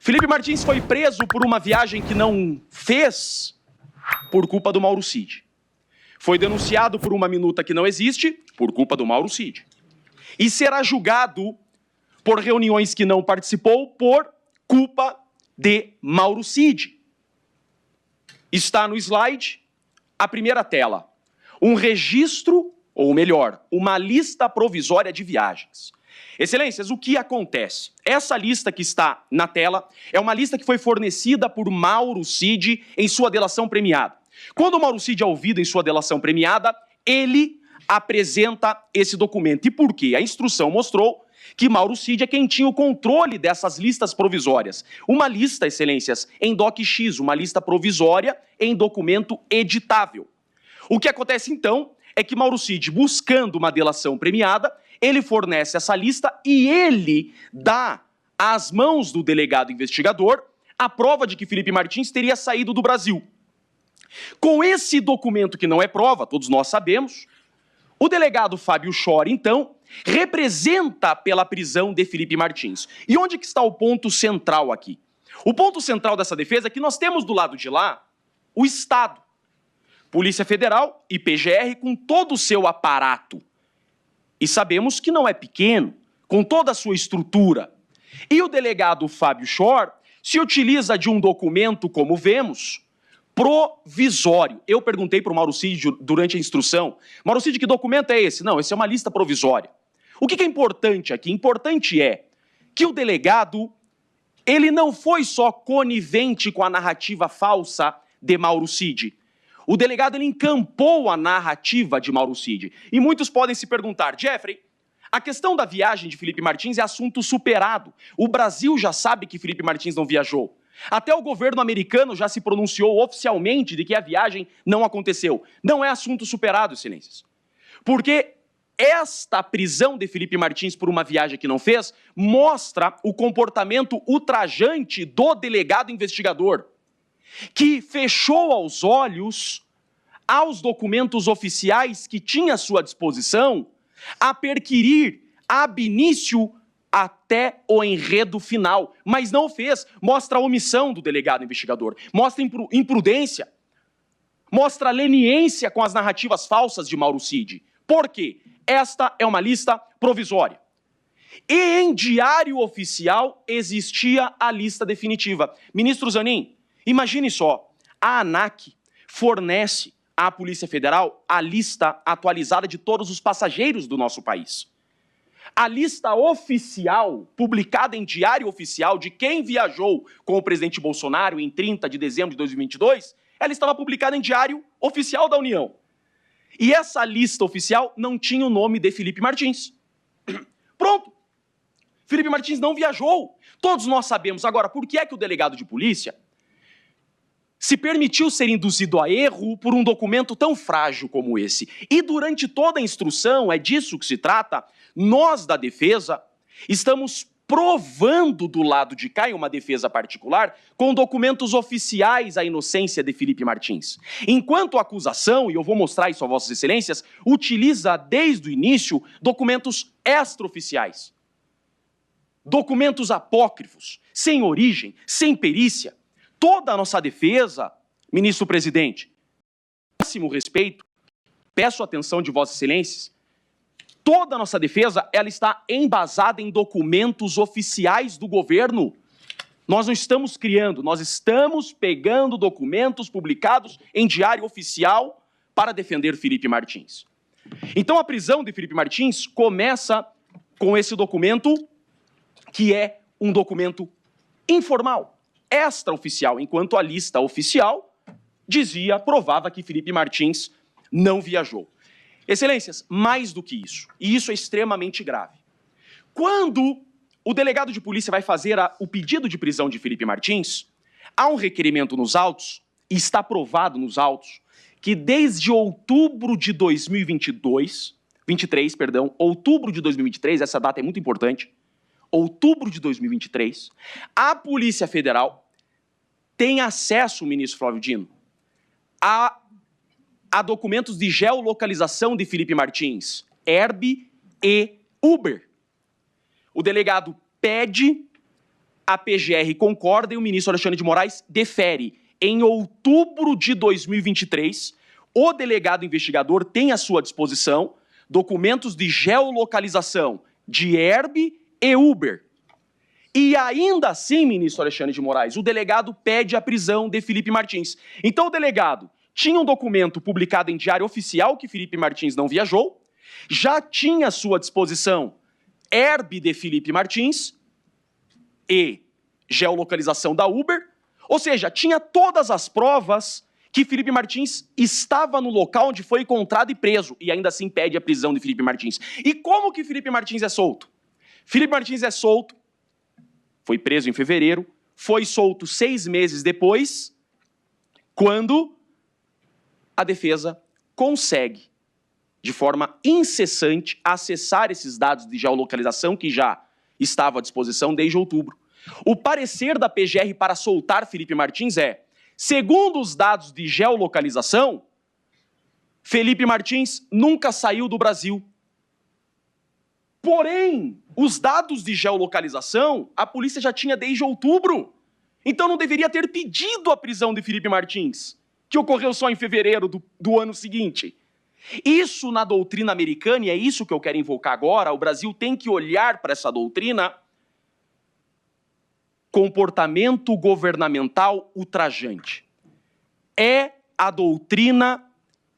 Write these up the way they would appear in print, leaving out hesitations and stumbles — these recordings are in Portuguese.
Felipe Martins foi preso por uma viagem que não fez por culpa do Mauro Cid. Foi denunciado por uma minuta que não existe por culpa do Mauro Cid. E será julgado por reuniões que não participou por culpa de Mauro Cid. Está no slide, a primeira tela. Um registro, ou melhor, uma lista provisória de viagens. Excelências, o que acontece? Essa lista que está na tela é uma lista que foi fornecida por Mauro Cid em sua delação premiada. Quando o Mauro Cid é ouvido em sua delação premiada, ele apresenta esse documento. E por quê? A instrução mostrou que Mauro Cid é quem tinha o controle dessas listas provisórias. Uma lista, excelências, em DOC-X, uma lista provisória em documento editável. O que acontece então é que Mauro Cid, buscando uma delação premiada, ele fornece essa lista e ele dá às mãos do delegado investigador a prova de que Felipe Martins teria saído do Brasil. Com esse documento que não é prova, todos nós sabemos, o delegado Fábio Chori, então, representa pela prisão de Felipe Martins. E onde que está o ponto central aqui? O ponto central dessa defesa é que nós temos do lado de lá o Estado, Polícia Federal e PGR com todo o seu aparato. E sabemos que não é pequeno, com toda a sua estrutura. E o delegado Fábio Chori se utiliza de um documento, como vemos, provisório. Eu perguntei para o Mauro Cid durante a instrução, Mauro Cid, que documento é esse? Não, esse é uma lista provisória. O que é importante aqui? Importante é que o delegado, ele não foi só conivente com a narrativa falsa de Mauro Cid. O delegado, ele encampou a narrativa de Mauro Cid. E muitos podem se perguntar, Jeffrey, a questão da viagem de Felipe Martins é assunto superado. O Brasil já sabe que Felipe Martins não viajou. Até o governo americano já se pronunciou oficialmente de que a viagem não aconteceu. Não é assunto superado, excelências. Porque esta prisão de Felipe Martins por uma viagem que não fez mostra o comportamento ultrajante do delegado investigador, que fechou aos olhos aos documentos oficiais que tinha à sua disposição a perquirir ab início até o enredo final, mas não fez. Mostra a omissão do delegado investigador, mostra imprudência, mostra leniência com as narrativas falsas de Mauro Cid. Por quê? Esta é uma lista provisória. E em diário oficial existia a lista definitiva. Ministro Zanin, imagine só, a ANAC fornece à Polícia Federal a lista atualizada de todos os passageiros do nosso país. A lista oficial, publicada em diário oficial, de quem viajou com o presidente Bolsonaro em 30 de dezembro de 2022, ela estava publicada em diário oficial da União. E essa lista oficial não tinha o nome de Felipe Martins. Pronto. Felipe Martins não viajou. Todos nós sabemos. Agora, por que é que o delegado de polícia se permitiu ser induzido a erro por um documento tão frágil como esse? E durante toda a instrução, é disso que se trata, nós da defesa estamos provando do lado de cá, em uma defesa particular, com documentos oficiais a inocência de Felipe Martins. Enquanto a acusação, e eu vou mostrar isso a vossas excelências, utiliza desde o início documentos extraoficiais. Documentos apócrifos, sem origem, sem perícia. Toda a nossa defesa, ministro presidente, máximo respeito, peço a atenção de vossas excelências, toda a nossa defesa, ela está embasada em documentos oficiais do governo. Nós não estamos criando, nós estamos pegando documentos publicados em diário oficial para defender Felipe Martins. Então a prisão de Felipe Martins começa com esse documento, que é um documento informal, extraoficial, enquanto a lista oficial provava que Felipe Martins não viajou. Excelências, mais do que isso, e isso é extremamente grave. Quando o delegado de polícia vai fazer o pedido de prisão de Felipe Martins, há um requerimento nos autos, e está provado nos autos, que desde outubro de 2023, essa data é muito importante, outubro de 2023, a Polícia Federal tem acesso, ministro Flávio Dino, a documentos de geolocalização de Felipe Martins, Herb e Uber. O delegado pede a PGR concorda e o ministro Alexandre de Moraes defere. Em outubro de 2023, o delegado investigador tem à sua disposição documentos de geolocalização de Herb e Uber. E ainda assim, ministro Alexandre de Moraes, o delegado pede a prisão de Felipe Martins. Então o delegado tinha um documento publicado em diário oficial que Felipe Martins não viajou, já tinha à sua disposição Herb de Felipe Martins e geolocalização da Uber, ou seja, tinha todas as provas que Felipe Martins estava no local onde foi encontrado e preso, e ainda assim pede a prisão de Felipe Martins. E como que Felipe Martins é solto? Felipe Martins é solto, foi preso em fevereiro, foi solto 6 meses depois, quando a defesa consegue, de forma incessante, acessar esses dados de geolocalização que já estavam à disposição desde outubro. O parecer da PGR para soltar Felipe Martins é: segundo os dados de geolocalização, Felipe Martins nunca saiu do Brasil. Porém, os dados de geolocalização, a polícia já tinha desde outubro. Então não deveria ter pedido a prisão de Felipe Martins, que ocorreu só em fevereiro do ano seguinte. Isso na doutrina americana, e é isso que eu quero invocar agora, o Brasil tem que olhar para essa doutrina: comportamento governamental ultrajante. É a doutrina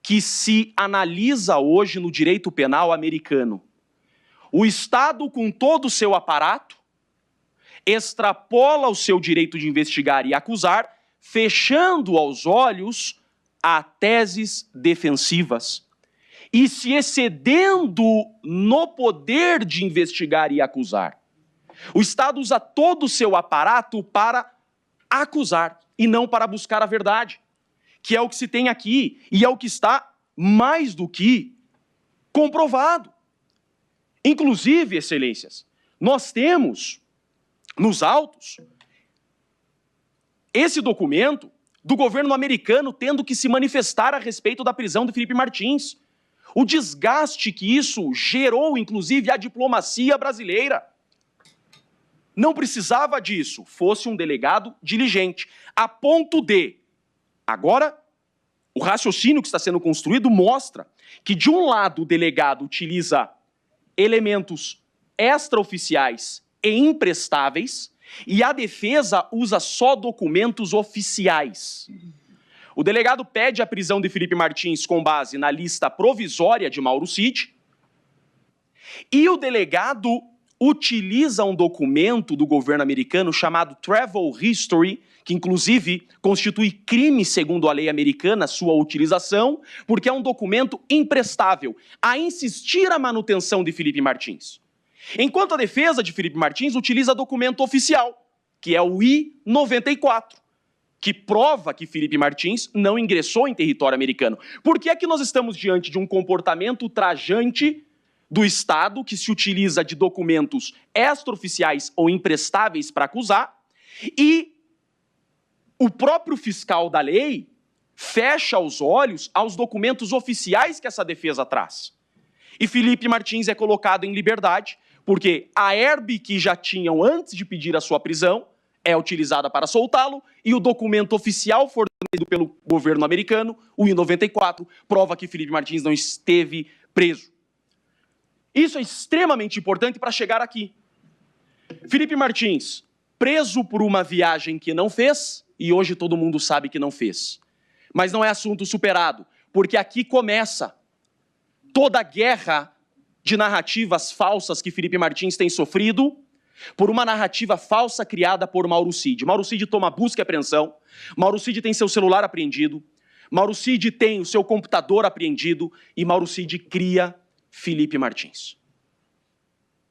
que se analisa hoje no direito penal americano. O Estado, com todo o seu aparato, extrapola o seu direito de investigar e acusar, fechando aos olhos a teses defensivas e se excedendo no poder de investigar e acusar. O Estado usa todo o seu aparato para acusar e não para buscar a verdade, que é o que se tem aqui e é o que está mais do que comprovado. Inclusive, excelências, nós temos nos autos esse documento do governo americano tendo que se manifestar a respeito da prisão de Felipe Martins. O desgaste que isso gerou, inclusive, à diplomacia brasileira. Não precisava disso, fosse um delegado diligente, a ponto de... Agora, o raciocínio que está sendo construído mostra que, de um lado, o delegado utiliza elementos extraoficiais e imprestáveis, e a defesa usa só documentos oficiais. O delegado pede a prisão de Felipe Martins com base na lista provisória de Mauro Cid, e o delegado utiliza um documento do governo americano chamado Travel History, que inclusive constitui crime segundo a lei americana sua utilização, porque é um documento imprestável a insistir a manutenção de Felipe Martins. Enquanto a defesa de Felipe Martins utiliza documento oficial, que é o I-94, que prova que Felipe Martins não ingressou em território americano. Por que é que nós estamos diante de um comportamento ultrajante do Estado, que se utiliza de documentos extraoficiais ou imprestáveis para acusar, e o próprio fiscal da lei fecha os olhos aos documentos oficiais que essa defesa traz? E Felipe Martins é colocado em liberdade, porque a Herb que já tinham antes de pedir a sua prisão é utilizada para soltá-lo, e o documento oficial fornecido pelo governo americano, o I-94, prova que Felipe Martins não esteve preso. Isso é extremamente importante para chegar aqui. Felipe Martins, preso por uma viagem que não fez, e hoje todo mundo sabe que não fez. Mas não é assunto superado, porque aqui começa toda a guerra de narrativas falsas que Felipe Martins tem sofrido por uma narrativa falsa criada por Mauro Cid. Mauro Cid toma busca e apreensão, Mauro Cid tem seu celular apreendido, Mauro Cid tem o seu computador apreendido e Mauro Cid cria Felipe Martins.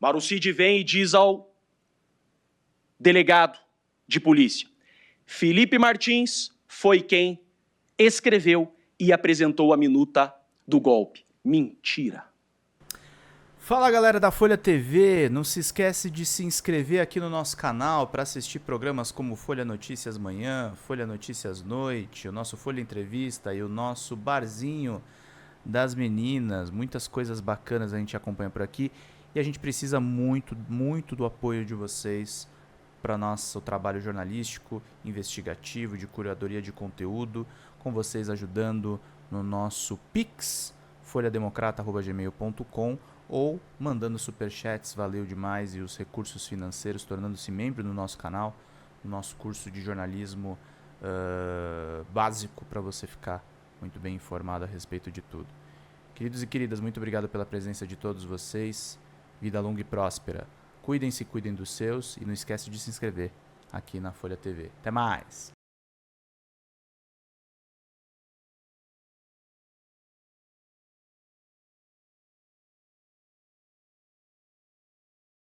Mauro Cid vem e diz ao delegado de polícia: Felipe Martins foi quem escreveu e apresentou a minuta do golpe. Mentira. Fala, galera da Folha TV, não se esquece de se inscrever aqui no nosso canal para assistir programas como Folha Notícias Manhã, Folha Notícias Noite, o nosso Folha Entrevista e o nosso Barzinho das Meninas. Muitas coisas bacanas a gente acompanha por aqui e a gente precisa muito, muito do apoio de vocês para nosso trabalho jornalístico, investigativo, de curadoria de conteúdo, com vocês ajudando no nosso Pix, folhademocrata@gmail.com, ou mandando superchats, valeu demais, e os recursos financeiros, tornando-se membro do nosso canal, no nosso curso de jornalismo básico, para você ficar muito bem informado a respeito de tudo. Queridos e queridas, muito obrigado pela presença de todos vocês. Vida longa e próspera. Cuidem-se, cuidem dos seus, e não esquece de se inscrever aqui na Folha TV. Até mais!